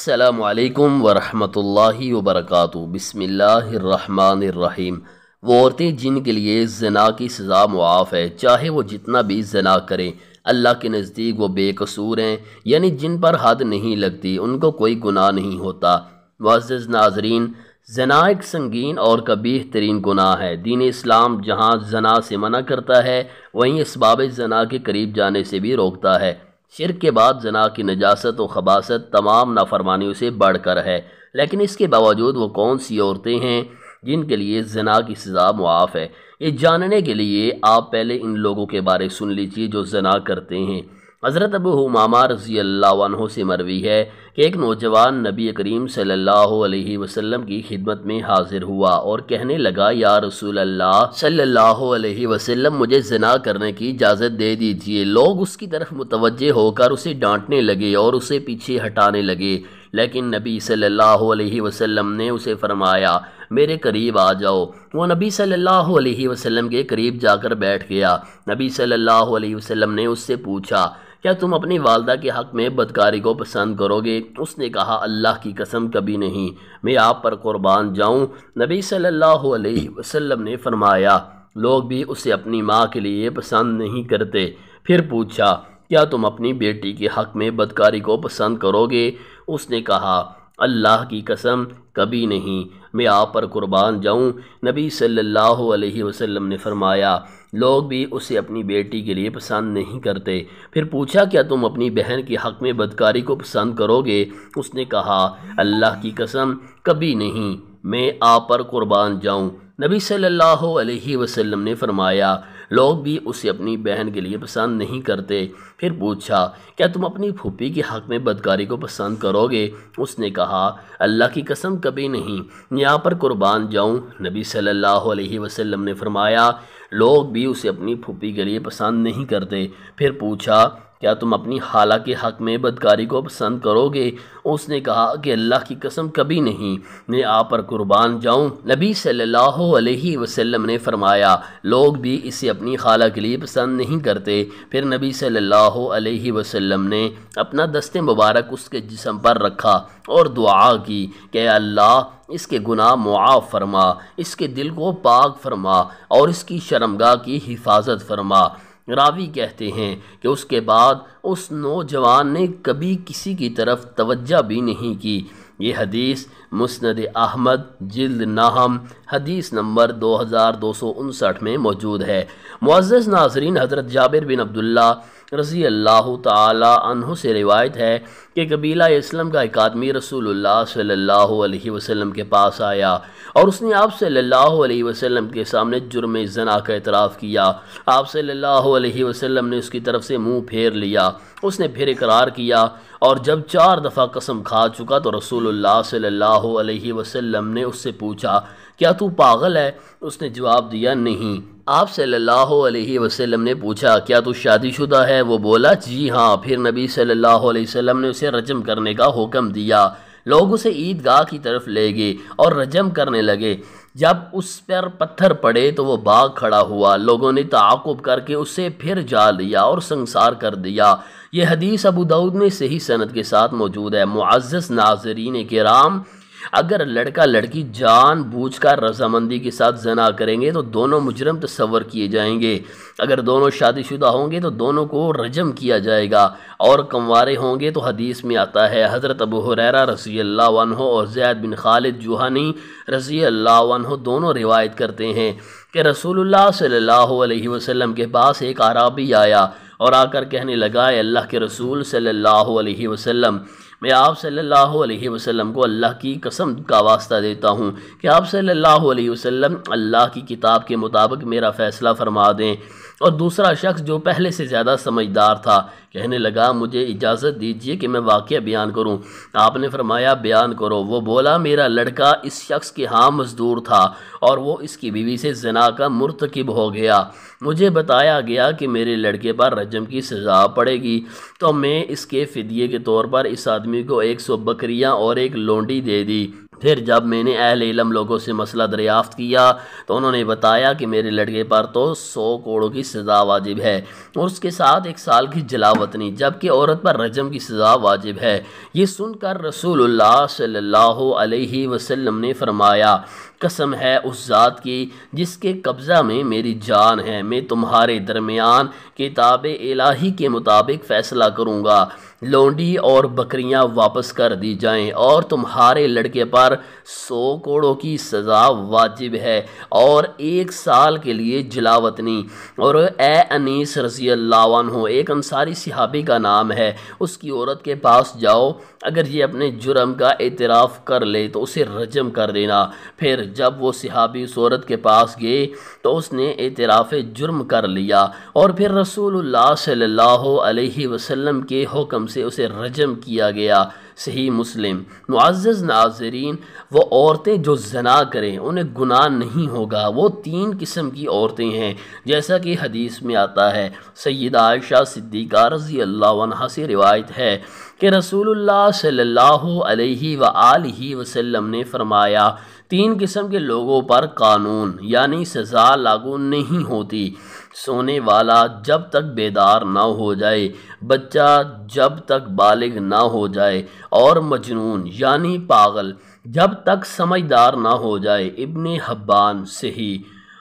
السلام علیکم ورحمۃ اللہ وبرکاتہ۔ بسم اللہ الرحمن الرحیم۔ وہ عورتیں جن کے لیے زنا کی سزا معاف ہے، چاہے وہ جتنا بھی زنا کریں، اللہ کے نزدیک وہ بے قصور ہیں، یعنی جن پر حد نہیں لگتی، ان کو کوئی گناہ نہیں ہوتا۔ معزز ناظرین، زنا ایک سنگین اور قبیح ترین گناہ ہے۔ دین اسلام جہاں زنا سے منع کرتا ہے، وہیں اسباب زنا کے قریب جانے سے بھی روکتا ہے۔ شرک کے بعد زنا کی نجاست و خباثت تمام نافرمانیوں سے بڑھ کر ہے، لیکن اس کے باوجود وہ کون سی عورتیں ہیں جن کے لیے زنا کی سزا معاف ہے؟ یہ جاننے کے لیے آپ پہلے ان لوگوں کے بارے سن لیجیے جو زنا کرتے ہیں۔ حضرت ابو امامہ رضی اللہ عنہ سے مروی ہے کہ ایک نوجوان نبی کریم صلی اللہ علیہ وسلم کی خدمت میں حاضر ہوا اور کہنے لگا، یا رسول اللہ صلی اللہ علیہ وسلم، مجھے زنا کرنے کی اجازت دے دیجئے۔ لوگ اس کی طرف متوجہ ہو کر اسے ڈانٹنے لگے اور اسے پیچھے ہٹانے لگے، لیکن نبی صلی اللہ علیہ وسلم نے اسے فرمایا، میرے قریب آ جاؤ۔ وہ نبی صلی اللہ علیہ وسلم کے قریب جا کر بیٹھ گیا۔ نبی صلی اللہ علیہ وسلم نے اس سے پوچھا، کیا تم اپنی والدہ کے حق میں بدکاری کو پسند کرو گے؟ اس نے کہا، اللہ کی قسم کبھی نہیں، میں آپ پر قربان جاؤں۔ نبی صلی اللہ علیہ وسلم نے فرمایا، لوگ بھی اسے اپنی ماں کے لیے پسند نہیں کرتے۔ پھر پوچھا، کیا تم اپنی بیٹی کے حق میں بدکاری کو پسند کرو گے؟ اس نے کہا، اللہ کی قسم کبھی نہیں، میں آپ پر قربان جاؤں۔ نبی صلی اللہ علیہ وسلم نے فرمایا، لوگ بھی اسے اپنی بیٹی کے لیے پسند نہیں کرتے۔ پھر پوچھا، کیا تم اپنی بہن کے حق میں بدکاری کو پسند کرو گے؟ اس نے کہا، اللہ کی قسم کبھی نہیں، میں آپ پر قربان جاؤں۔ نبی صلی اللہ علیہ وسلم نے فرمایا، لوگ بھی اسے اپنی بہن کے لیے پسند نہیں کرتے۔ پھر پوچھا، کیا تم اپنی پھوپھی کے حق میں بدکاری کو پسند کرو گے؟ اس نے کہا، اللہ کی قسم کبھی نہیں، میں آپ پر قربان جاؤں۔ نبی صلی اللہ علیہ وسلم نے فرمایا، لوگ بھی اسے اپنی پھوپھی کے لیے پسند نہیں کرتے۔ پھر پوچھا، کیا تم اپنی خالہ کے حق میں بدکاری کو پسند کرو گے؟ اس نے کہا کہ اللہ کی قسم کبھی نہیں، میں آپ پر قربان جاؤں۔ نبی صلی اللہ علیہ وسلم نے فرمایا، لوگ بھی اسے اپنی خالہ کے لیے پسند نہیں کرتے۔ پھر نبی صلی اللہ علیہ وسلم نے اپنا دست مبارک اس کے جسم پر رکھا اور دعا کی کہ اے اللہ، اس کے گناہ معاف فرما، اس کے دل کو پاک فرما اور اس کی شرمگاہ کی حفاظت فرما۔ راوی کہتے ہیں کہ اس کے بعد اس نوجوان نے کبھی کسی کی طرف توجہ بھی نہیں کی۔ یہ حدیث مسند احمد جلد نہم حدیث نمبر 2259 میں موجود ہے۔ معزز ناظرین، حضرت جابر بن عبداللہ رضی اللہ تعالی عنہ سے روایت ہے کہ قبیلہ اسلم کا ایک آدمی رسول اللہ صلی اللہ علیہ وسلم کے پاس آیا اور اس نے آپ صلی اللہ علیہ وسلم کے سامنے جرم زنا کا اعتراف کیا۔ آپ صلی اللہ علیہ وسلم نے اس کی طرف سے منہ پھیر لیا۔ اس نے پھر اقرار کیا اور جب 4 دفعہ قسم کھا چکا تو رسول اللہ صلی اللہ علیہ وسلم نے اس سے پوچھا، کیا تو پاگل ہے؟ اس نے جواب دیا، نہیں۔ آپ صلی اللہ علیہ وسلم نے پوچھا، کیا تو شادی شدہ ہے؟ وہ بولا، جی ہاں۔ پھر نبی صلی اللہ علیہ وسلم نے اسے رجم کرنے کا حکم دیا۔ لوگ اسے عیدگاہ کی طرف لے گئے اور رجم کرنے لگے۔ جب اس پر پتھر پڑے تو وہ بھاگ کھڑا ہوا۔ لوگوں نے تعاقب کر کے اسے پھر جا لیا اور سنسار کر دیا۔ یہ حدیث ابو داؤد میں صحیح سند کے ساتھ موجود ہے۔ معزز ناظرین کرام، اگر لڑکا لڑکی جان بوجھ کر رضامندی کے ساتھ زنا کریں گے تو دونوں مجرم تصور کیے جائیں گے۔ اگر دونوں شادی شدہ ہوں گے تو دونوں کو رجم کیا جائے گا، اور کنوارے ہوں گے تو حدیث میں آتا ہے، حضرت ابو ہریرہ رضی اللہ عنہ اور زید بن خالد جوہنی رضی اللہ عنہ دونوں روایت کرتے ہیں کہ رسول اللہ صلی اللہ علیہ وسلم کے پاس ایک اعرابی آیا اور آ کر کہنے لگا، اے اللہ کے رسول صلی اللہ علیہ وسلم، میں آپ صلی اللہ علیہ وسلم کو اللہ کی قسم کا واسطہ دیتا ہوں کہ آپ صلی اللہ علیہ وسلم اللہ کی کتاب کے مطابق میرا فیصلہ فرما دیں۔ اور دوسرا شخص جو پہلے سے زیادہ سمجھدار تھا کہنے لگا، مجھے اجازت دیجیے کہ میں واقعہ بیان کروں۔ آپ نے فرمایا، بیان کرو۔ وہ بولا، میرا لڑکا اس شخص کے ہاں مزدور تھا اور وہ اس کی بیوی سے زنا کا مرتکب ہو گیا۔ مجھے بتایا گیا کہ میرے لڑکے پر رجم کی سزا پڑے گی، تو میں اس کے فدیے کے طور پر اس آدمی کو 100 بکریاں اور ایک لونڈی دے دی۔ پھر جب میں نے اہل علم لوگوں سے مسئلہ دریافت کیا تو انہوں نے بتایا کہ میرے لڑکے پر تو 100 کوڑوں کی سزا واجب ہے اور اس کے ساتھ 1 سال کی جلاوطنی، جبکہ عورت پر رجم کی سزا واجب ہے۔ یہ سن کر رسول اللہ صلی اللہ علیہ وسلم نے فرمایا، قسم ہے اس ذات کی جس کے قبضہ میں میری جان ہے، میں تمہارے درمیان کتاب الہی کے مطابق فیصلہ کروں گا، لونڈی اور بکریاں واپس کر دی جائیں اور تمہارے لڑکے پر 100 کوڑوں کی سزا واجب ہے اور 1 سال کے لیے جلاوطنی۔ اور اے انیس رضی اللہ عنہ، ایک انصاری صحابی کا نام ہے، اس کی عورت کے پاس جاؤ، اگر یہ اپنے جرم کا اعتراف کر لے تو اسے رجم کر دینا۔ پھر جب وہ صحابی اس عورت کے پاس گئے تو اس نے اعتراف جرم کر لیا اور پھر رسول اللہ صلی اللہ علیہ وسلم کے حکم سے اسے رجم کیا گیا۔ صحیح مسلم۔ معزز ناظرین، وہ عورتیں جو زنا کریں انہیں گناہ نہیں ہوگا۔ وہ 3 قسم کی عورتیں ہیں جیسا کہ حدیث میں آتا ہے۔ سیدہ عائشہ صدیقہ رضی اللہ عنہا سے روایت ہے کہ رسول اللہ صلی اللہ علیہ وآلہ وسلم نے فرمایا، 3 قسم کے لوگوں پر قانون یعنی سزا لاگو نہیں ہوتی: سونے والا جب تک بیدار نہ ہو جائے، بچہ جب تک بالغ نہ ہو جائے، اور مجنون یعنی پاگل جب تک سمجھدار نہ ہو جائے۔ ابن حبان۔ صحیح۔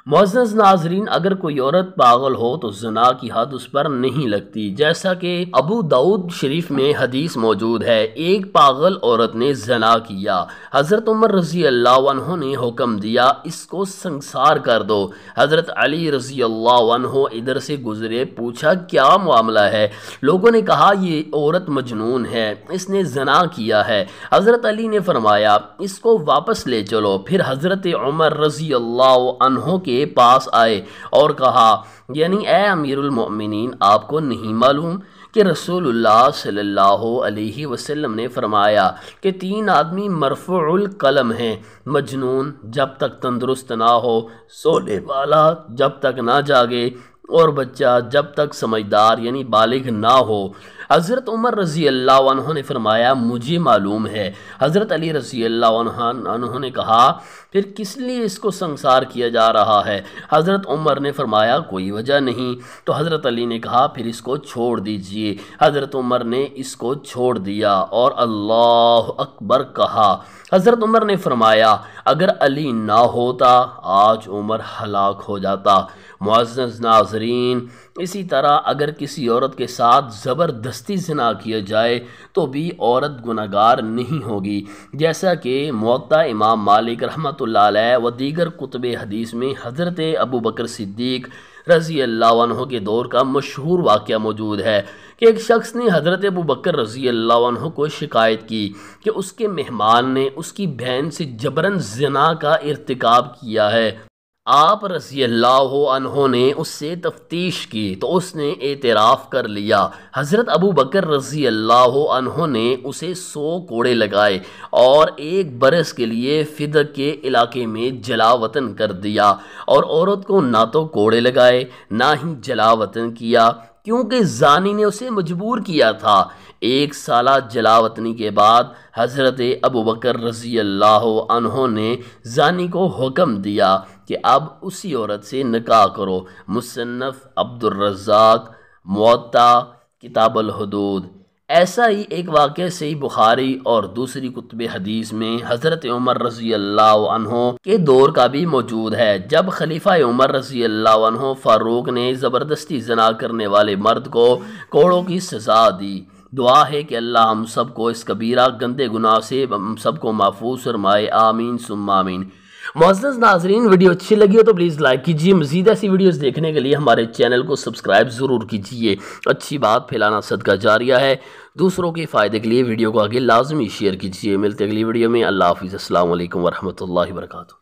معزز ناظرین، اگر کوئی عورت پاگل ہو تو زنا کی حد اس پر نہیں لگتی، جیسا کہ ابو داؤد شریف میں حدیث موجود ہے، ایک پاگل عورت نے زنا کیا، حضرت عمر رضی اللہ عنہ نے حکم دیا اس کو سنسار کر دو۔ حضرت علی رضی اللہ عنہ ادھر سے گزرے، پوچھا کیا معاملہ ہے؟ لوگوں نے کہا یہ عورت مجنون ہے، اس نے زنا کیا ہے۔ حضرت علی نے فرمایا اس کو واپس لے چلو۔ پھر حضرت عمر رضی اللہ عنہ کے پاس آئے اور کہا، یعنی اے امیر المؤمنین، آپ کو نہیں معلوم کہ رسول اللہ صلی اللہ علیہ وسلم نے فرمایا کہ 3 آدمی مرفوع القلم ہیں: مجنون جب تک تندرست نہ ہو، سونے والا جب تک نہ جاگے، اور بچہ جب تک سمجھدار یعنی بالغ نہ ہو۔ حضرت عمر رضی اللہ عنہ نے فرمایا مجھے معلوم ہے۔ حضرت علی رضی اللہ عنہ نے کہا پھر کس لیے اس کو سنسار کیا جا رہا ہے؟ حضرت عمر نے فرمایا کوئی وجہ نہیں۔ تو حضرت علی نے کہا پھر اس کو چھوڑ دیجئے۔ حضرت عمر نے اس کو چھوڑ دیا اور اللہ اکبر کہا۔ حضرت عمر نے فرمایا اگر علی نہ ہوتا آج عمر ہلاک ہو جاتا۔ معزز ناظرین، اسی طرح اگر کسی عورت کے ساتھ زبردستی زنا کیا جائے تو بھی عورت گناہگار نہیں ہوگی، جیسا کہ موطا امام مالک رحمۃ اللہ علیہ و دیگر کتب حدیث میں حضرت ابو بکر صدیق رضی اللہ عنہ کے دور کا مشہور واقعہ موجود ہے کہ ایک شخص نے حضرت ابو بکر رضی اللہ عنہ کو شکایت کی کہ اس کے مہمان نے اس کی بہن سے جبراً زنا کا ارتکاب کیا ہے۔ آپ رضی اللہ عنہ نے اس سے تفتیش کی تو اس نے اعتراف کر لیا۔ حضرت ابو بکر رضی اللہ عنہ نے اسے 100 کوڑے لگائے اور 1 برس کے لیے فدق کے علاقے میں جلا وطن کر دیا، اور عورت کو نہ تو کوڑے لگائے نہ ہی جلا وطن کیا، کیونکہ زانی نے اسے مجبور کیا تھا۔ 1 سالہ جلا وطنی کے بعد حضرت ابو بکر رضی اللہ عنہ نے زانی کو حکم دیا کہ اب اسی عورت سے نکاح کرو۔ مصنف عبد الرزاق، موطا، کتاب الحدود۔ ایسا ہی ایک واقعہ صحیح بخاری اور دوسری کتب حدیث میں حضرت عمر رضی اللہ عنہ کے دور کا بھی موجود ہے، جب خلیفہ عمر رضی اللہ عنہ فاروق نے زبردستی زنا کرنے والے مرد کو کوڑوں کی سزا دی۔ دعا ہے کہ اللہ ہم سب کو اس کبیرہ گندے گناہ سے ہم سب کو محفوظ فرمائے، آمین ثم آمین۔ معزز ناظرین، ویڈیو اچھی لگی ہو تو پلیز لائک کیجیے، مزید ایسی ویڈیوز دیکھنے کے لیے ہمارے چینل کو سبسکرائب ضرور کیجیے۔ اچھی بات پھیلانا صدقہ جاریہ ہے، دوسروں کے فائدے کے لیے ویڈیو کو آگے لازمی شیئر کیجیے۔ ملتے اگلی ویڈیو میں، اللہ حافظ، السلام علیکم ورحمۃ اللہ وبرکاتہ۔